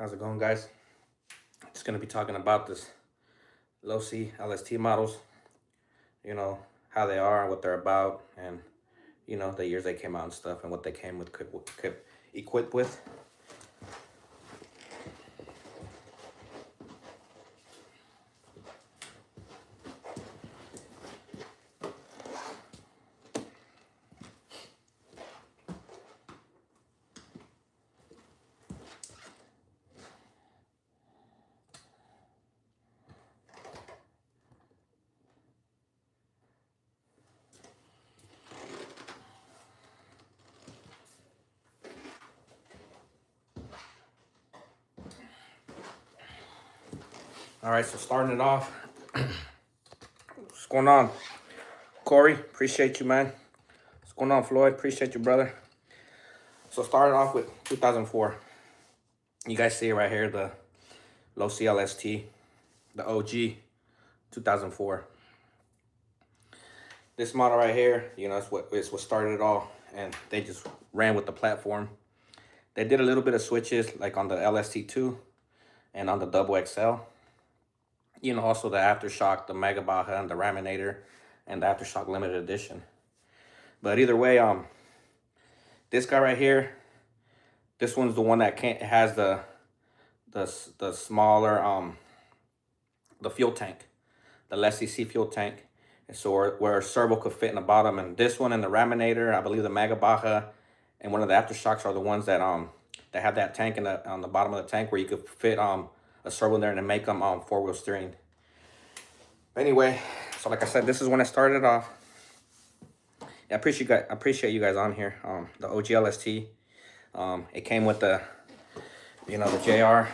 How's it going, guys? Just gonna be talking about this Losi LST models. You know how they are, what they're about, and the years they came out and stuff, and what they came with equipped with. All right, so starting it off, what's going on, Corey? Appreciate you, man. What's going on, Floyd? Appreciate you, brother. So starting off with 2004. You guys see it right here, the Losi LST, the OG 2004. This model right here, it's what started it all, and they just ran with the platform. They did a little bit of switches, like on the LST2 and on the double XL. Also the Aftershock, the Mega Baja, and the Raminator, and the Aftershock Limited Edition. But either way, this guy right here, this one's the one that has the smaller the fuel tank, the less CC fuel tank, and so where a servo could fit in the bottom. And this one and the Raminator, I believe the Mega Baja, and one of the Aftershocks are the ones that have that tank on the bottom of the tank where you could fit a servo in there and make them four-wheel steering. Anyway, so like I said, this is when I started off. Yeah, I appreciate you guys on here. The OG LST. It came with the the JR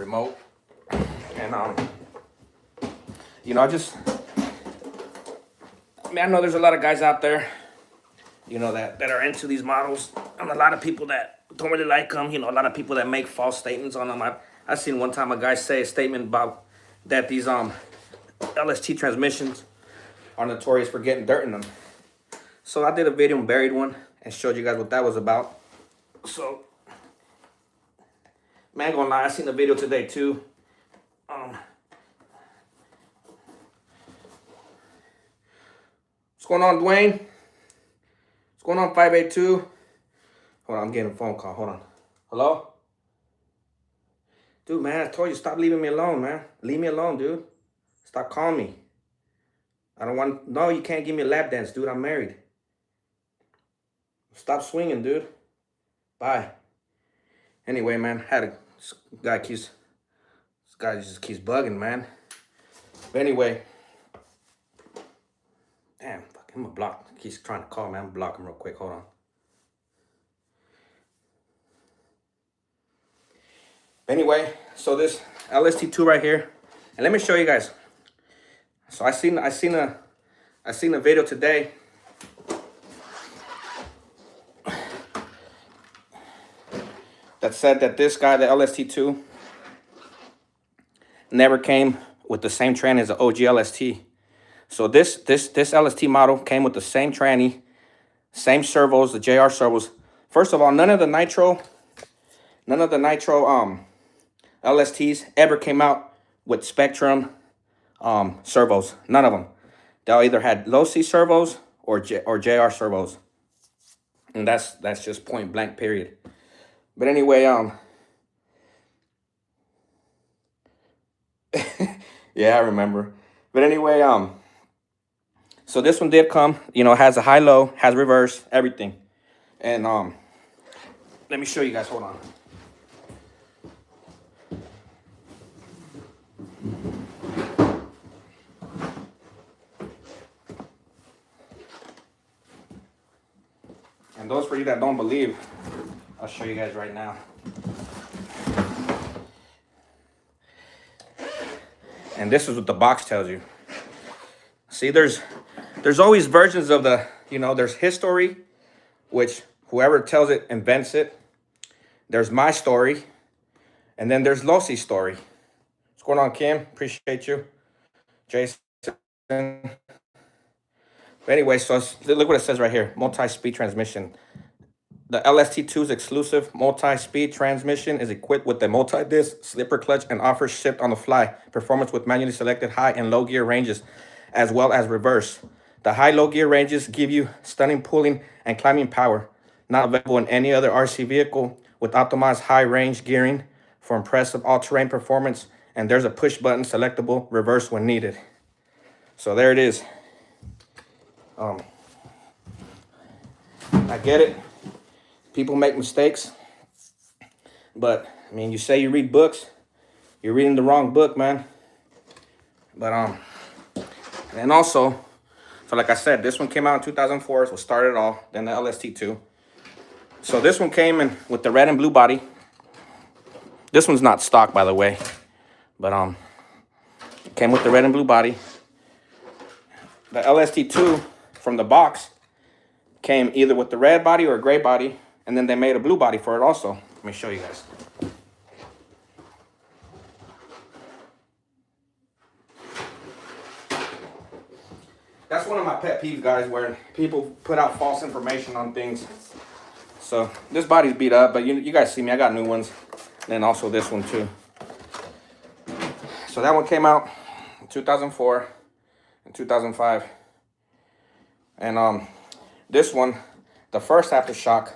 remote, and I know there's a lot of guys out there that are into these models, and a lot of people that don't really like them. A lot of people that make false statements on them. I seen one time a guy say a statement about that these LST transmissions are notorious for getting dirt in them. So I did a video and buried one and showed you guys what that was about. So, man, gonna lie, I seen the video today too. What's going on, Dwayne? What's going on, 582? Hold on, I'm getting a phone call. Hold on. Hello? Dude, man, I told you, stop leaving me alone, man. Leave me alone, dude. Stop calling me. I don't want... No, you can't give me a lap dance, dude. I'm married. Stop swinging, dude. Bye. Anyway, man, this guy just keeps bugging, man. But anyway... Damn, fuck, I'm gonna block. He's trying to call, man. I'm gonna block him real quick. Hold on. Anyway, so this LST2 right here, and let me show you guys. So I seen a video today that said that this guy, the LST2, never came with the same tranny as the OG LST. So this LST model came with the same tranny, same servos, the JR servos. First of all, none of the nitro LSTs ever came out with Spectrum servos. None of them. They all either had Losi servos or JR servos, and that's just point blank, period. But anyway, yeah, I remember. But anyway, so this one did come. Has a high low, has reverse, everything, and let me show you guys. Hold on. And those for you that don't believe, I'll show you guys right now. And this is what the box tells you. See, there's always versions of the, there's history, which whoever tells it invents it. There's my story. And then there's Losi's story. What's going on, Kim? Appreciate you. Jason. But anyway, so look what it says right here. Multi-speed transmission. The LST2's exclusive multi-speed transmission is equipped with a multi-disc slipper clutch and offers shift on the fly performance with manually selected high and low gear ranges, as well as reverse. The high-low gear ranges give you stunning pulling and climbing power, not available in any other RC vehicle, with optimized high-range gearing for impressive all-terrain performance, and there's a push-button selectable reverse when needed. So there it is. I get it. People make mistakes, but I mean, you say you read books, you're reading the wrong book, man. But and also, so like I said, this one came out in 2004, so started it all. Then the LST2. So this one came in with the red and blue body. This one's not stock, by the way, but it came with the red and blue body. The LST2 from the box came either with the red body or a gray body. And then they made a blue body for it also. Let me show you guys. That's one of my pet peeves, guys, where people put out false information on things. So this body's beat up, but you guys see me, I got new ones. And then also this one too. So that one came out in 2004 and 2005. And this one, the first aftershock.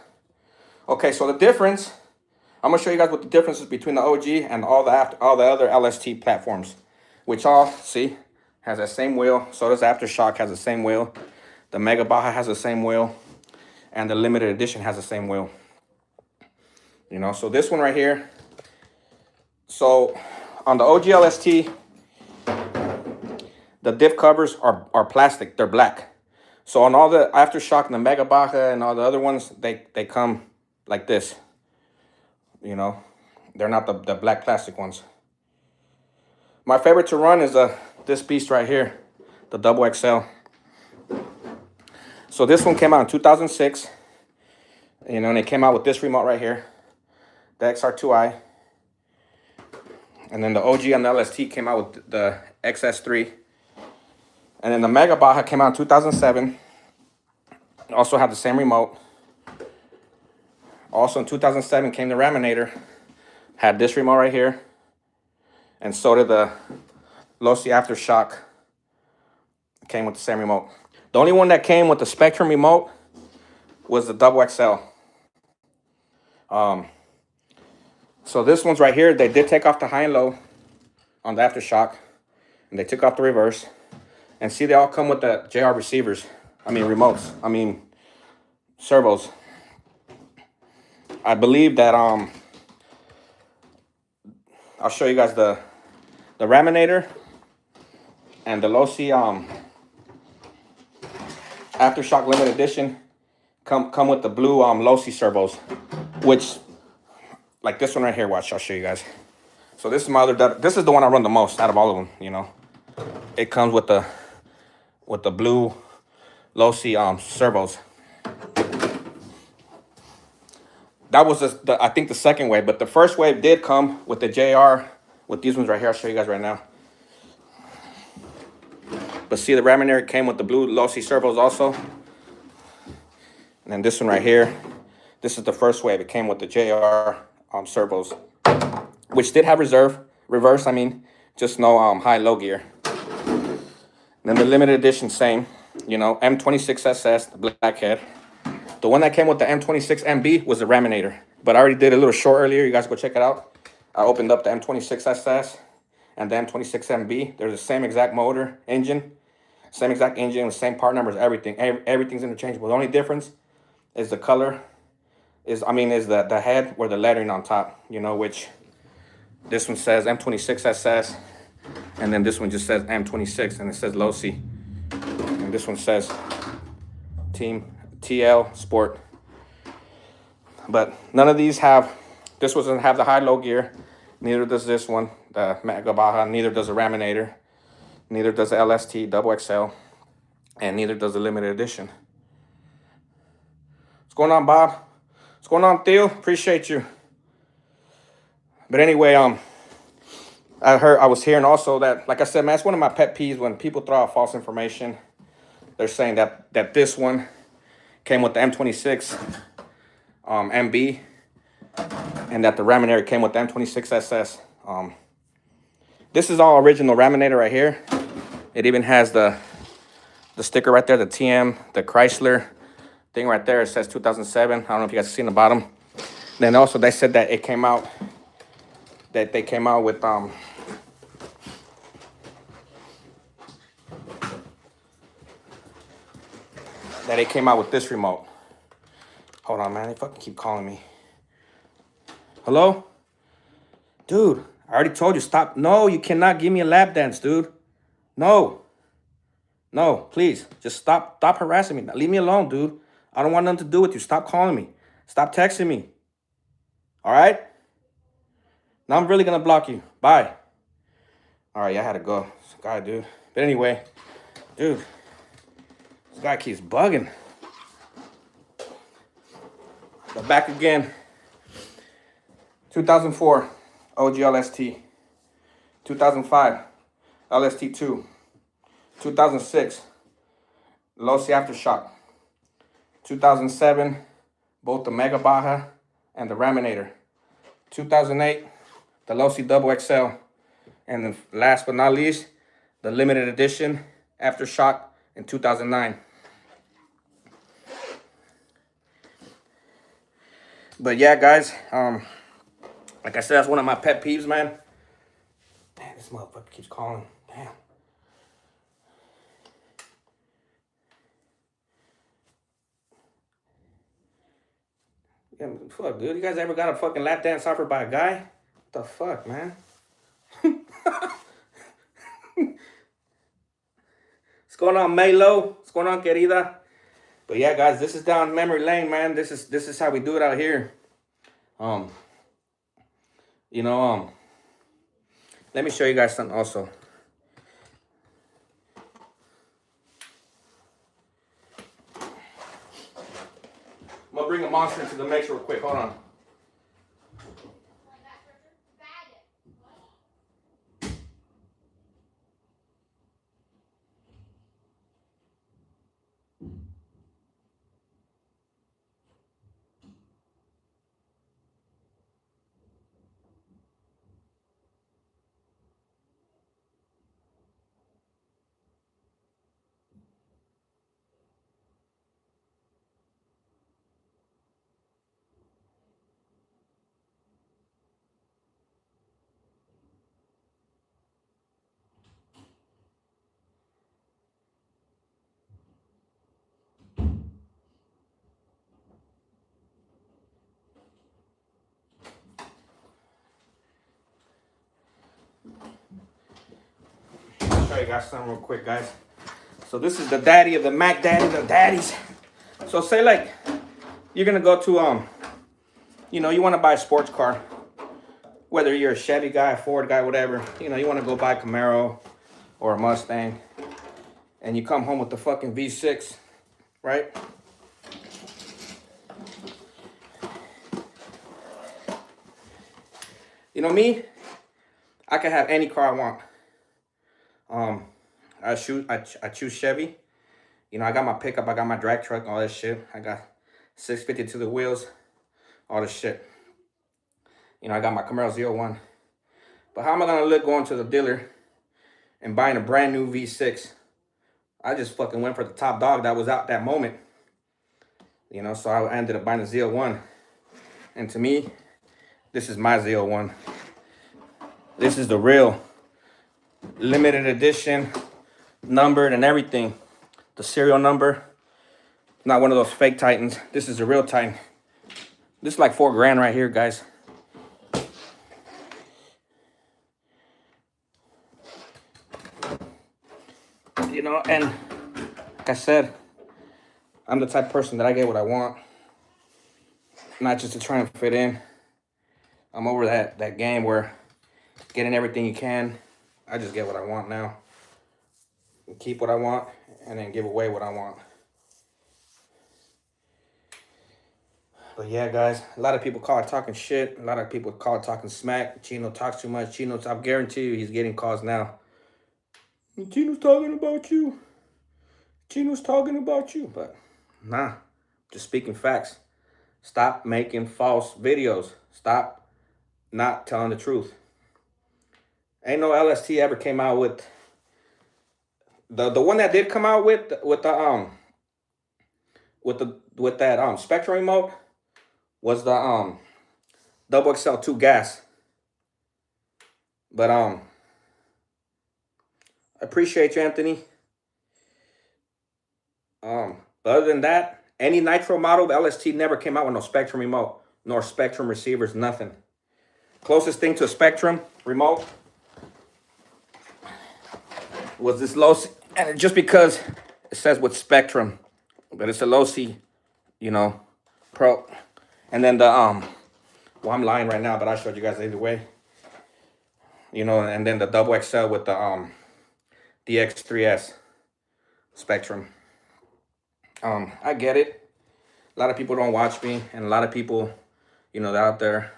Okay, so the difference, I'm gonna show you guys what the difference is between the OG and all the other LST platforms, which all, see, has that same wheel. So does Aftershock, has the same wheel. The Mega Baja has the same wheel, and the limited edition has the same wheel. You know, so this one right here. So on the OG LST, the diff covers are plastic, they're black. So on all the Aftershock and the Mega Baja and all the other ones, they come like this. You know, they're not the black plastic ones. My favorite to run is this beast right here, the Double XL. So this one came out in 2006. You know, and it came out with this remote right here, the XR2i. And then the OG and the LST came out with the XS3. And then the Mega Baja came out in 2007. Also had the same remote. Also in 2007 came the Raminator. Had this remote right here. And so did the Losi Aftershock. Came with the same remote. The only one that came with the Spectrum remote was the Double XL. So this one's right here. They did take off the high and low on the Aftershock. And they took off the reverse. And see, they all come with the JR receivers. I mean, remotes. I mean, servos. I believe that, I'll show you guys the Raminator and the Losi Aftershock Limited Edition come with the blue Losi servos, which, like this one right here, watch, I'll show you guys. So this is my other, this is the one I run the most out of all of them, you know. It comes with the blue Losi servos. That was I think the second wave, but the first wave did come with the JR, with these ones right here. I'll show you guys right now. But see, the Raminator came with the blue Losi servos also. And then this one right here, this is the first wave. It came with the JR servos, which did have reverse, I mean, just no high-low gear. And then the limited edition, same, you know, M26SS, the black head. The one that came with the M26MB was the Raminator, but I already did a little short earlier. You guys go check it out. I opened up the M26SS and the M26MB. They're the same exact motor, engine, same exact engine, with same part numbers, everything. Everything's interchangeable. The only difference is the color, is the head or the lettering on top, you know, which this one says M26SS, and then this one just says M26, and it says Losi. And this one says Team TL Sport. But none of these this one doesn't have the high-low gear. Neither does this one, the Mega Baja. Neither does the Raminator. Neither does the LST Double XL. And neither does the limited edition. What's going on, Bob? What's going on, Theo? Appreciate you. But anyway, I was hearing also that, like I said, man, it's one of my pet peeves when people throw out false information. They're saying that this one came with the M26 MB, and that the Raminator came with the M26SS. This is all original Raminator right here. It even has the sticker right there, the TM, the Chrysler thing right there. It says 2007. I don't know if you guys see in the bottom. Then also they said that it came out, that they came out with that it came out with this remote. Hold on, man. They fucking keep calling me. Hello? Dude, I already told you, stop. No, you cannot give me a lap dance, dude. No. No, please. Just stop harassing me. Leave me alone, dude. I don't want nothing to do with you. Stop calling me. Stop texting me. All right? Now I'm really going to block you. Bye. All right, I had to go. This guy, dude. But anyway, dude, this guy keeps bugging. But back again. 2004, OG LST. 2005, LST2. 2006, Losi Aftershock. 2007, both the Mega Baja and the Raminator. 2008, the Losi Double XL. And then last but not least, the limited edition Aftershock in 2009. But yeah, guys, like I said, that's one of my pet peeves, man. Damn, this motherfucker keeps calling. Damn. Yeah, fuck, dude. You guys ever got a fucking lap dance offered by a guy? What the fuck, man? What's going on, Melo? What's going on, querida? But yeah, guys, this is down memory lane, man. This is how we do it out here. Let me show you guys something also. I'm gonna bring a monster into the mix real quick. Hold on. Show you guys something real quick, guys. So this is the daddy of the Mac Daddy, the daddies. So say like you're gonna go to you want to buy a sports car, whether you're a Chevy guy, a Ford guy, whatever. You want to go buy a Camaro or a Mustang, and you come home with the fucking V6, right? Me, I can have any car I want. I choose Chevy. I got my pickup, I got my drag truck, all that shit. I got 650 to the wheels, all this shit. I got my Camaro Z01. But how am I gonna look going to the dealer and buying a brand new V6? I just fucking went for the top dog that was out that moment. So I ended up buying a Z01. And to me, this is my Z01. This is the real limited edition, numbered and everything. The serial number, not one of those fake Titans. This is a real Titan. This is like $4 grand right here, guys. And like I said, I'm the type of person that I get what I want, not just to try and fit in. I'm over that game where getting everything you can. I just get what I want now. Keep what I want and then give away what I want. But yeah, guys, a lot of people call it talking shit. A lot of people call it talking smack. Chino talks too much. Chino, I guarantee you he's getting calls now. Chino's talking about you. Chino's talking about you. But nah, just speaking facts. Stop making false videos. Stop not telling the truth. Ain't no LST ever came out with the one that did come out with that Spectrum remote was the double XL2 gas. But I appreciate you, Anthony. But other than that, any Nitro model, the LST never came out with no Spectrum remote, nor Spectrum receivers, nothing. Closest thing to a Spectrum remote was this Losi, and just because it says with Spectrum, but it's a Losi, you know, Pro. And then the well, I'm lying right now, but I showed you guys either way. You know, and then the double XL with the DX3S Spectrum. I get it. A lot of people don't watch me, and a lot of people, you know, they're out there.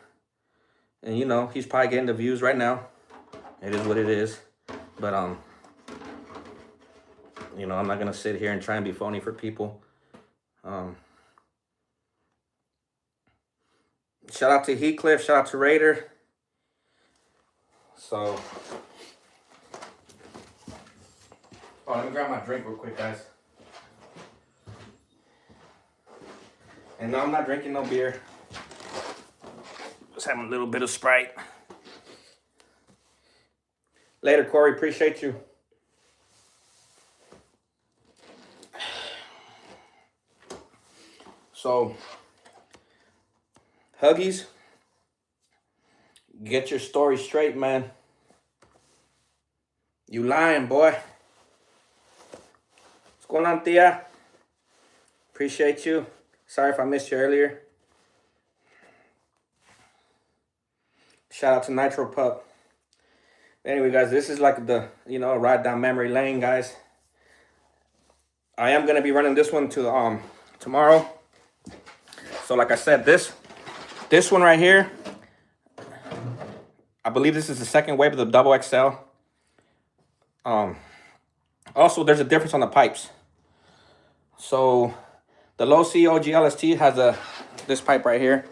And, you know, he's probably getting the views right now. It is what it is. But, you know, I'm not going to sit here and try and be phony for people. Shout out to Heathcliff. Shout out to Raider. So, let me grab my drink real quick, guys. And no, I'm not drinking no beer. Just having a little bit of Sprite. Later, Corey. Appreciate you. So, Huggies, get your story straight, man. You lying, boy. What's going on, Tia? Appreciate you. Sorry if I missed you earlier. Shout out to Nitro Pup. Anyway, guys, this is like the, you know, ride down memory lane, guys. I am going to be running this one to tomorrow. So like I said, this one right here, I believe this is the second wave of the double XL. Also, there's a difference on the pipes. So the Losi LST has this pipe right here.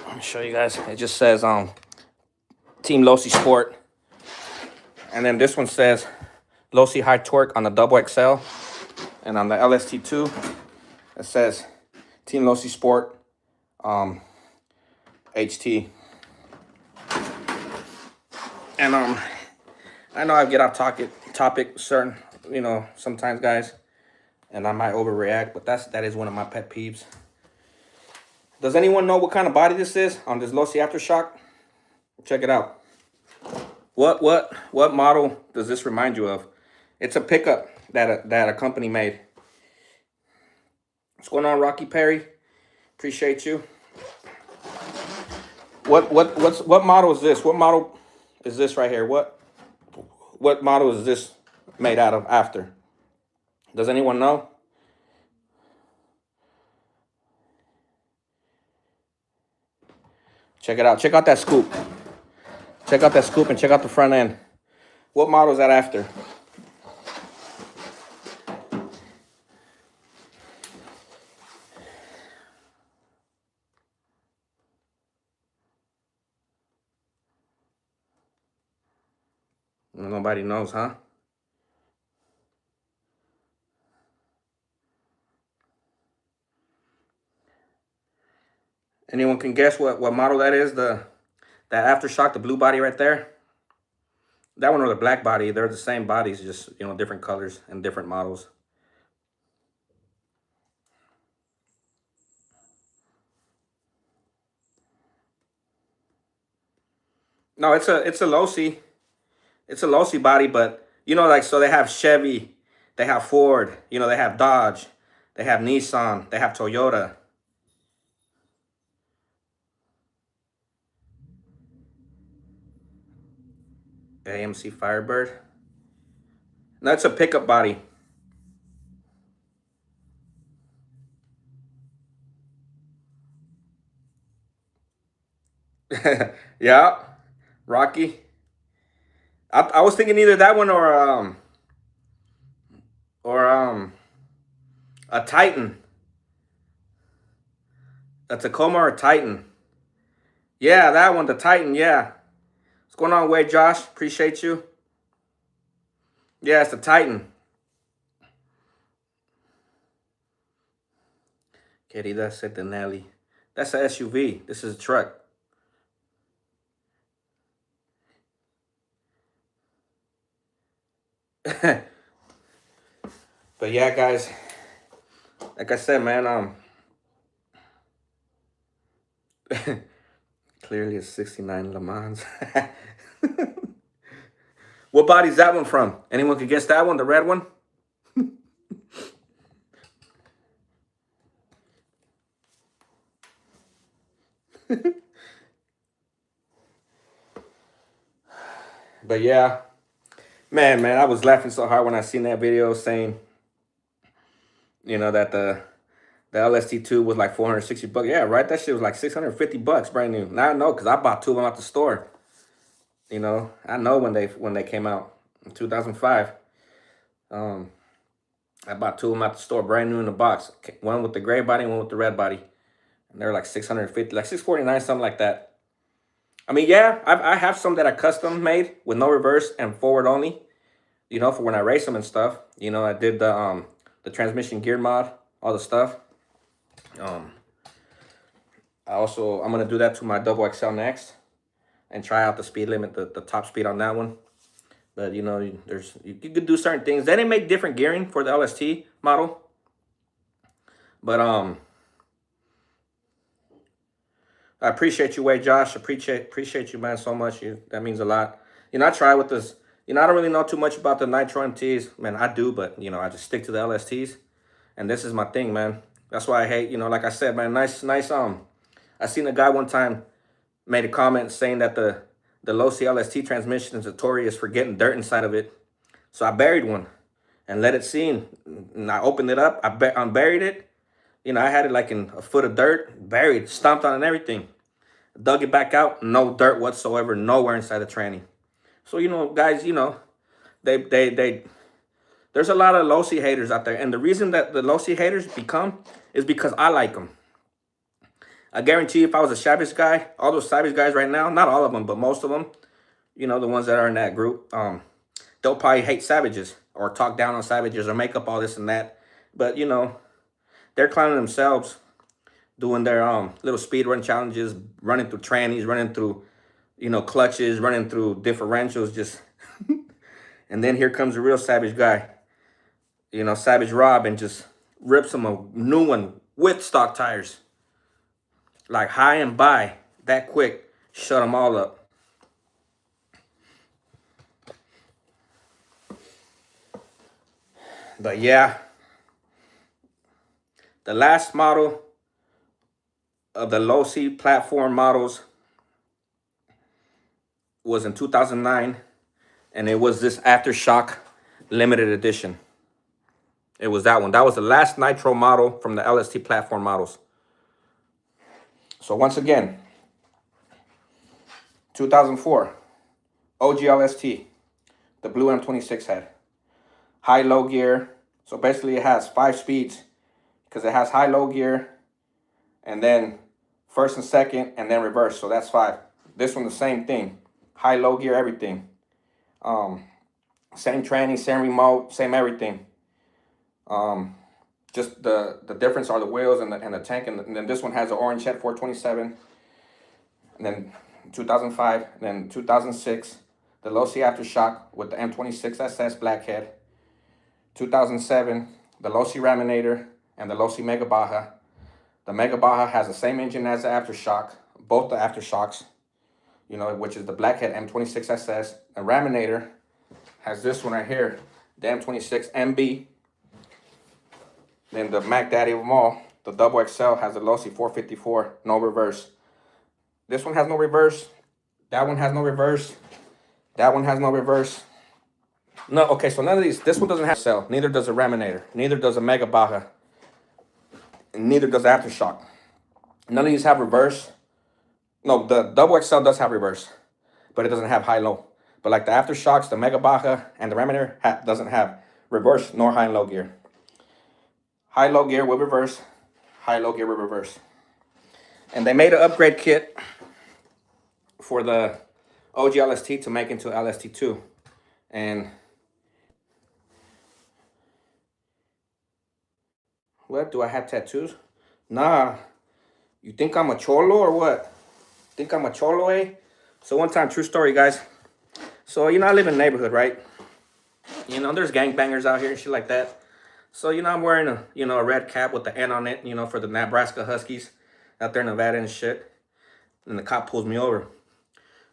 Let me show you guys. It just says Team Losi Sport. And then this one says Losi High Torque on the double XL. And on the LST2, it says Team Losi Sport HT. And I know I get off topic certain, you know, sometimes, guys, and I might overreact, but that is one of my pet peeves. Does anyone know what kind of body this is on this Losi Aftershock? Check it out. What model does this remind you of? It's a pickup that a company made. What's going on, Rocky Perry? Appreciate you. What model is this? What model is this right here? What model is this made out of after? Does anyone know? Check it out. Check out that scoop. Check out that scoop and check out the front end. What model is that after? Nobody knows, huh? Anyone can guess what model that is? That Aftershock, the blue body right there. That one or the black body, they're the same bodies, just, you know, different colors and different models. No, it's a Losi. It's a Losi body, but you know, like, so they have Chevy, they have Ford, you know, they have Dodge, they have Nissan, they have Toyota. AMC Firebird. No, it's a pickup body. Yeah, Rocky. I was thinking either that one or a Titan. A Tacoma or a Titan? Yeah, that one, the Titan, yeah. What's going on, Wade Josh? Appreciate you. Yeah, it's the Titan. Querida said the Nelly. That's an SUV. This is a truck. But yeah, guys, like I said, man, clearly a 69 Le Mans. What body's that one from? Anyone could guess that one, the red one? But yeah, man, I was laughing so hard when I seen that video saying, that the LST2 was like 460 bucks. Yeah, right. That shit was like 650 bucks, brand new. Now I know because I bought two of them out the store. I know when they came out in 2005. I bought two of them out the store, brand new in the box. One with the gray body, and one with the red body. And they're like 650, like 649, something like that. I mean, yeah, I have some that I custom made with no reverse and forward only. For when I race them and stuff. I did the transmission gear mod, all the stuff. I'm gonna do that to my double XL next, and try out the speed limit, the top speed on that one. But you could do certain things. They didn't make different gearing for the LST model. But I appreciate you, Wade Josh. Appreciate you, man, so much. That means a lot. I try with this. I don't really know too much about the Nitro MTs. Man, I do, but I just stick to the LSTs. And this is my thing, man. That's why I hate, like I said, man, nice I seen a guy one time made a comment saying that the Losi LST transmission is notorious for getting dirt inside of it. So I buried one and let it see. And I opened it up. I unburied it. I had it like in a foot of dirt, buried, stomped on and everything. Dug it back out, no dirt whatsoever, nowhere inside the tranny. So, guys, they there's a lot of Losi haters out there. And the reason that the Losi haters become is because I like them. I guarantee you, if I was a Savage guy, all those Savage guys right now, not all of them, but most of them, the ones that are in that group, they'll probably hate Savages or talk down on Savages or make up all this and that. But, they're clowning themselves, doing their little speed run challenges, running through trannies, running through, clutches, running through differentials, just. And then here comes a real Savage guy, Savage Rob, and just rips them a new one with stock tires. Like high and by, that quick, shut them all up. But yeah, the last model of the Losi platform models was in 2009, and it was this Aftershock limited edition. It was that one. That was the last Nitro model from the LST platform models. So once again, 2004, OG LST, the blue M26 head. High-low gear. So basically it has 5 speeds because it has high-low gear and then first and second and then reverse. So that's 5. This one, the same thing. High-low gear, everything. Same tranny, same remote, same everything. Just the difference are the wheels and the tank, and then this one has an orange head 427. And then 2005, and then 2006, the Losi Aftershock with the M26 SS black head. 2007, the Losi Raminator and the Losi Mega Baja. The Mega Baja has the same engine as the Aftershock, both the Aftershocks, which is the black head M26 SS. The Raminator has this one right here, the M26 MB. Then the Mac Daddy of them all, the double XL, has the Losi 454, no reverse. This one has no reverse. That one has no reverse. That one has no reverse. No, okay, so none of these. This one doesn't have XL. Neither does a Raminator. Neither does a Mega Baja. And neither does Aftershock. None of these have reverse. No, the double XL does have reverse, but it doesn't have high-low. But like the Aftershocks, the Mega Baja, and the Raminator doesn't have reverse nor high and low gear. High-low gear with reverse. High-low gear with reverse. And they made an upgrade kit for the OG LST to make into LST2. And what, do I have tattoos? Nah. You think I'm a cholo or what? Think I'm a cholo, eh? So one time, true story, guys. So, you know, I live in a neighborhood, right? You know, there's gangbangers out here and shit like that. So, you know, I'm wearing a, you know, a red cap with the N on it, you know, for the Nebraska Huskies out there in Nevada and shit. And the cop pulls me over.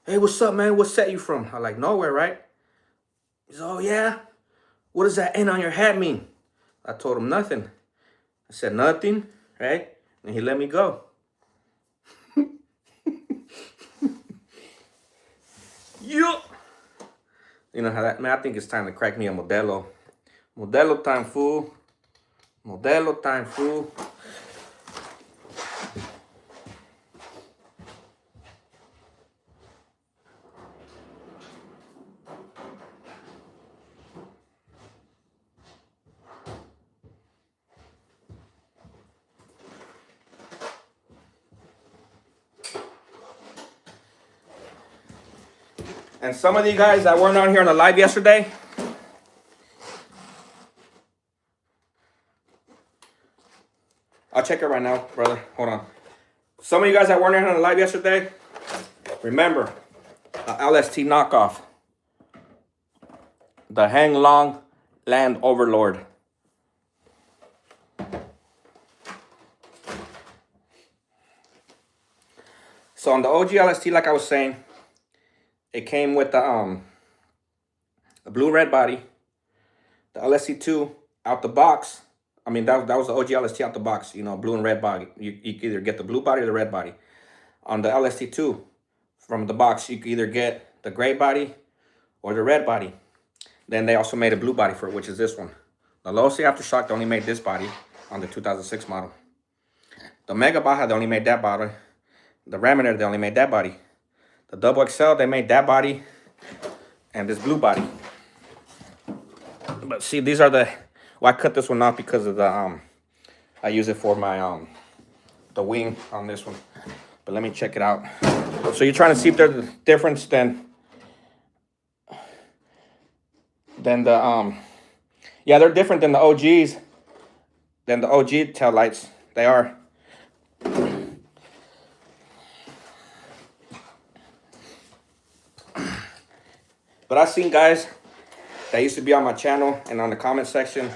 Hey, what's up, man? What set you from? I'm like, nowhere, right? He's, oh, yeah? What does that N on your hat mean? I told him nothing. I said, nothing, right? And he let me go. Yup. You know how that, man, I think it's time to crack me a Modelo. Modelo time, fool. Modelo time, fool. And some of you guys that weren't on here on the live yesterday, I'll check it right now, brother. Hold on. Some of you guys that weren't on the live yesterday, remember, LST knockoff. The Hang Long Land Overlord. So on the OG LST, like I was saying, it came with the blue and red body, the LST2 out the box. I mean, that was the OG LST out the box, you know, blue and red body. You could either get the blue body or the red body. On the LST2 from the box, you could either get the gray body or the red body. Then they also made a blue body for it, which is this one. The Losi Aftershock, they only made this body on the 2006 model. The Mega Baja, they only made that body. The Raminator, they only made that body. The Double XL, they made that body and this blue body. But see, these are the, well, I cut this one off because of the, I use it for my, the wing on this one. But let me check it out. So you're trying to see if there's a difference than the, yeah, they're different than the OGs, than the OG tail lights. They are. But I've seen guys that used to be on my channel and on the comment section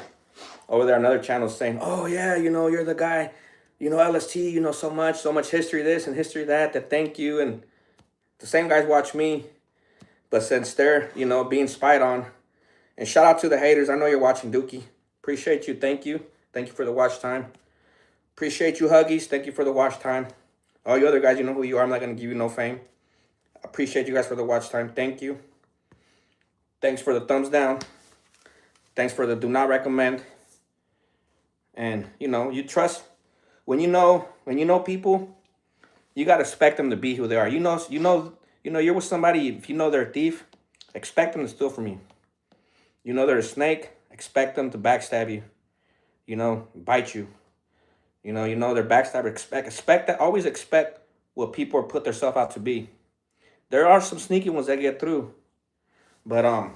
over there, another channel saying, oh yeah, you know, you're the guy, you know, LST, you know, so much history this and history that thank you. And the same guys watch me, but since they're, you know, being spied on, and shout out to the haters. I know you're watching, Dookie. Appreciate you. Thank you. Thank you for the watch time. Appreciate you, Huggies. Thank you for the watch time. All you other guys, you know who you are. I'm not going to give you no fame. Appreciate you guys for the watch time. Thank you. Thanks for the thumbs down. Thanks for the do not recommend. And, you know, you trust. When you know people, you got to expect them to be who they are. You know, you're with somebody, if you know they're a thief, expect them to steal from you. You know they're a snake, expect them to backstab you. You know, bite you. You know they're backstabber. Expect that. Always expect what people put themselves out to be. There are some sneaky ones that get through. But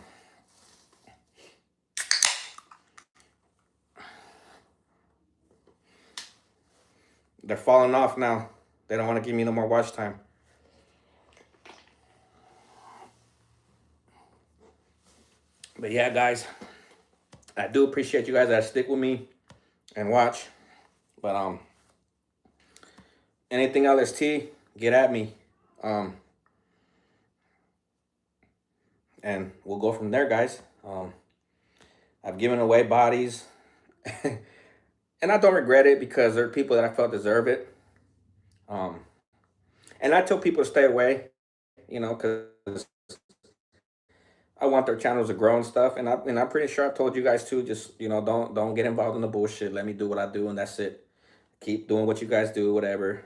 they're falling off now. They don't want to give me no more watch time. But yeah, guys, I do appreciate you guys that stick with me and watch. But anything LST, get at me. And we'll go from there, guys. I've given away bodies. And I don't regret it because there are people that I felt deserve it. And I tell people to stay away, you know, because I want their channels to grow and stuff. And I'm pretty sure I've told you guys too, just, you know, don't get involved in the bullshit. Let me do what I do and that's it. Keep doing what you guys do, whatever.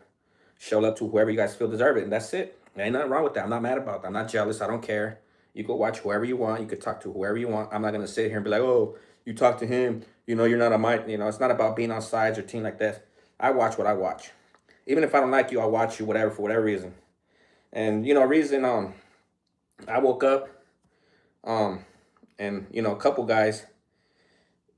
Show love to whoever you guys feel deserve it. And that's it. There ain't nothing wrong with that. I'm not mad about that. I'm not jealous. I don't care. You go watch whoever you want. You could talk to whoever you want. I'm not going to sit here and be like, oh, you talk to him. You know, you're not on my, you know, it's not about being on sides or team like this. I watch what I watch. Even if I don't like you, I'll watch you, whatever, for whatever reason. And you know, reason I woke up and you know, a couple guys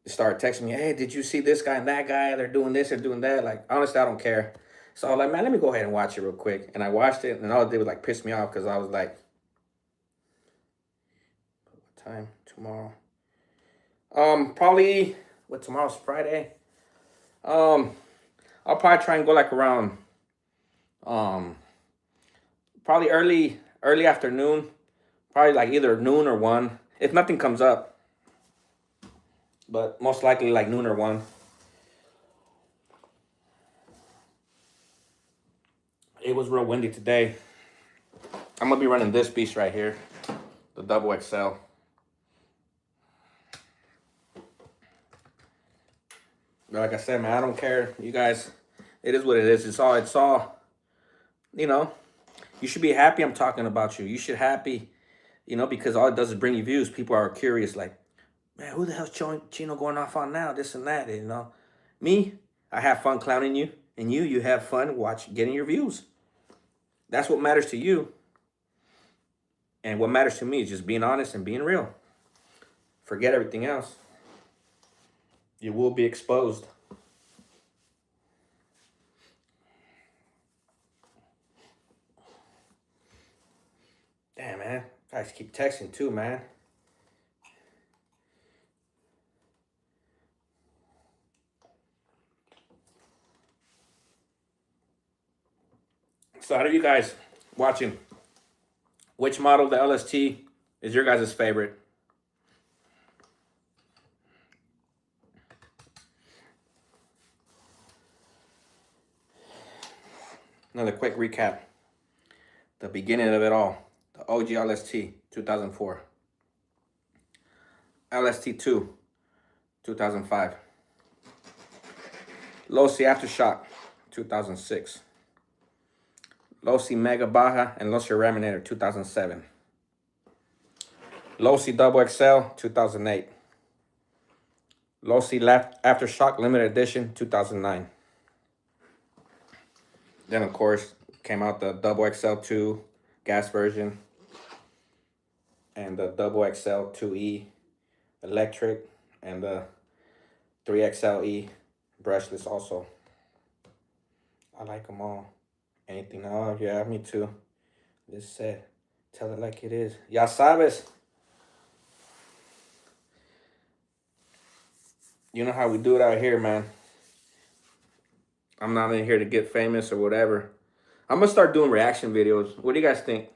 started texting me, hey, did you see this guy and that guy? They're doing this, they're doing that. Like, honestly, I don't care. So I was like, man, let me go ahead and watch it real quick. And I watched it, and all it did was like piss me off because I was like, what time tomorrow? Probably what tomorrow's Friday. I'll probably try and go like around probably early afternoon. Probably like either noon or 1. If nothing comes up. But most likely like noon or 1. It was real windy today. I'm gonna be running this beast right here, the double XL. But like I said, man, I don't care. You guys, it is what it is. It's all, you know, you should be happy I'm talking about you. You should happy, you know, because all it does is bring you views. People are curious, like, man, who the hell's Chino going off on now? This and that, you know. Me, I have fun clowning you, and you have fun getting your views. That's what matters to you. And what matters to me is just being honest and being real. Forget everything else. You will be exposed. Damn, man. Guys keep texting too, man. So out of you guys watching, which model of the LST is your guys' favorite? Another quick recap. The beginning of it all. The OG LST, 2004. LST2, 2005. Losi Aftershock, 2006. Losi Mega Baja and Losi Raminator, 2007. Losi Double XL, 2008. Losi Aftershock Limited Edition, 2009. Then, of course, came out the Double XL2 gas version and the Double XL2E electric and the 3XLE brushless also. I like them all. Anything? Oh, yeah, me too. Just said, tell it like it is. Ya sabes. You know how we do it out here, man. I'm not in here to get famous or whatever. I'm going to start doing reaction videos. What do you guys think?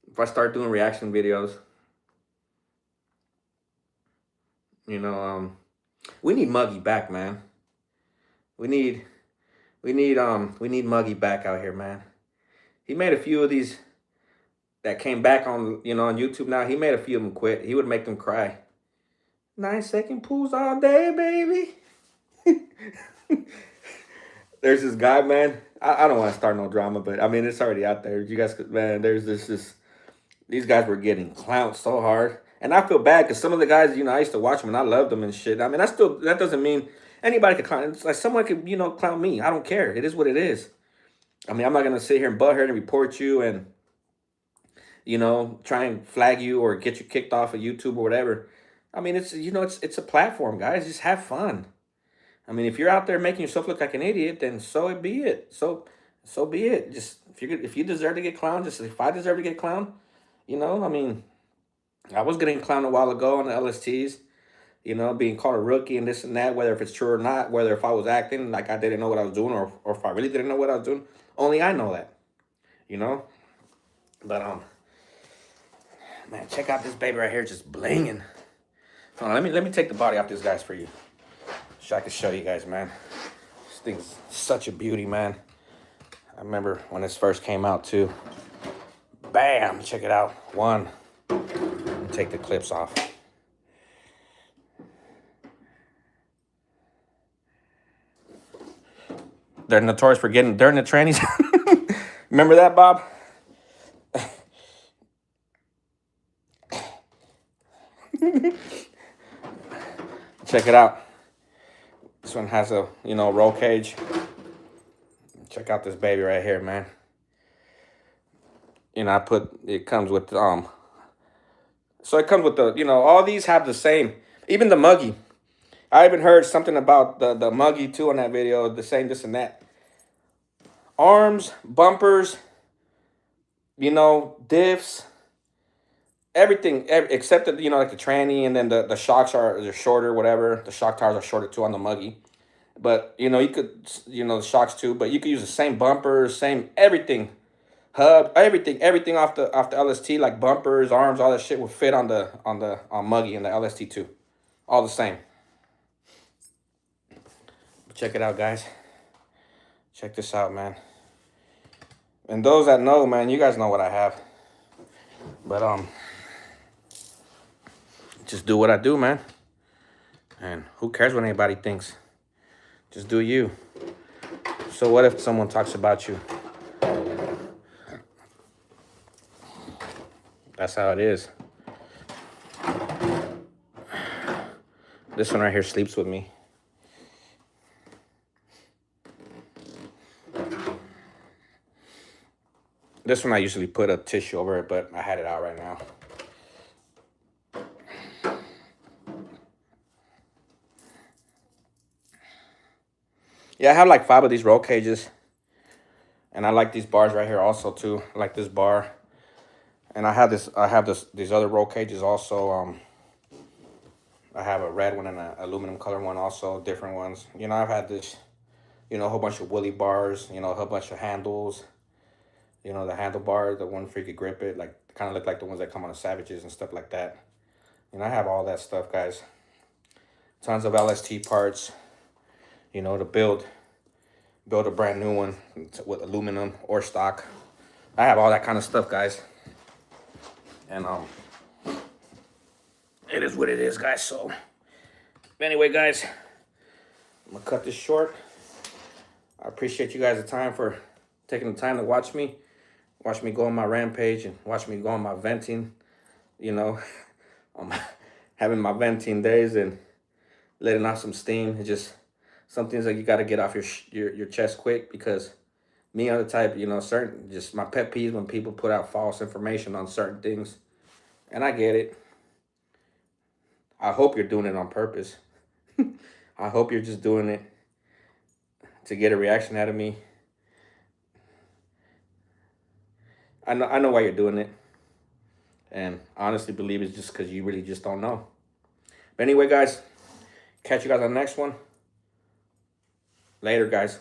If I start doing reaction videos, you know, we need Muggy back, man. We need Muggy back out here, man. He made a few of these that came back on, you know, on YouTube now. He made a few of them quit. He would make them cry. 9-second pools all day, baby. There's this guy, man. I don't want to start no drama, but I mean, it's already out there. You guys, man, there's this these guys were getting clowned so hard. And I feel bad because some of the guys, you know, I used to watch them and I loved them and shit. I mean, that doesn't mean anybody could clown. It's like someone could, you know, clown me. I don't care. It is what it is. I mean, I'm not going to sit here and butthurt and report you and, you know, try and flag you or get you kicked off of YouTube or whatever. I mean, it's, you know, it's a platform, guys. Just have fun. I mean, if you're out there making yourself look like an idiot, then so it be it. So be it. Just if you deserve to get clowned, just if I deserve to get clowned, you know, I mean, I was getting clowned a while ago on the LSTs, you know, being called a rookie and this and that, whether if it's true or not, whether if I was acting like I didn't know what I was doing or if I really didn't know what I was doing. Only I know that, you know. But man, check out this baby right here, just blinging. Hold on, let me take the body off this guy's for you. So I can show you guys, man. This thing's such a beauty, man. I remember when this first came out too. Bam! Check it out. One. Take the clips off. They're notorious for getting dirt in the trannies. Remember that, Bob? Check it out. This one has a, you know, roll cage. Check out this baby right here, man. You know, it comes with so it comes with the, you know, all these have the same. Even the Muggy. I even heard something about the Muggy too on that video, the same this and that. Arms, bumpers, you know, diffs, everything except that, you know, like the tranny, and then the shocks they're shorter, whatever. The shock tires are shorter too on the Muggy. But you know, you could, you know, the shocks too, but you could use the same bumpers, same everything. Hub, everything off the LST, like bumpers, arms, all that shit will fit on the Muggy and the LST too. All the same. Check it out, guys. Check this out, man. And those that know, man, you guys know what I have. But just do what I do, man. And who cares what anybody thinks? Just do you. So what if someone talks about you? That's how it is. This one right here sleeps with me. This one I usually put a tissue over it, but I had it out right now. Yeah, I have like 5 of these roll cages. And I like these bars right here also too. I like this bar. And I have these other roll cages also. I have a red one and an aluminum color one also, different ones. You know, I've had this, you know, a whole bunch of woolly bars, you know, a whole bunch of handles. You know, the handlebar, the one for you could grip it, like kind of look like the ones that come on the Savages and stuff like that. You know, I have all that stuff, guys. Tons of LST parts, you know, to build a brand new one with aluminum or stock. I have all that kind of stuff, guys. And it is what it is, guys. So anyway, guys, I'm gonna cut this short. I appreciate you guys the time for taking the time to watch me go on my rampage and watch me go on my venting. You know, having my venting days and letting out some steam. It's just some things that you got to get off your chest quick, because me, I'm the type, you know, just my pet peeves when people put out false information on certain things. And I get it. I hope you're doing it on purpose. I hope you're just doing it to get a reaction out of me. I know why you're doing it. And I honestly believe it's just because you really just don't know. But anyway, guys, catch you guys on the next one. Later, guys.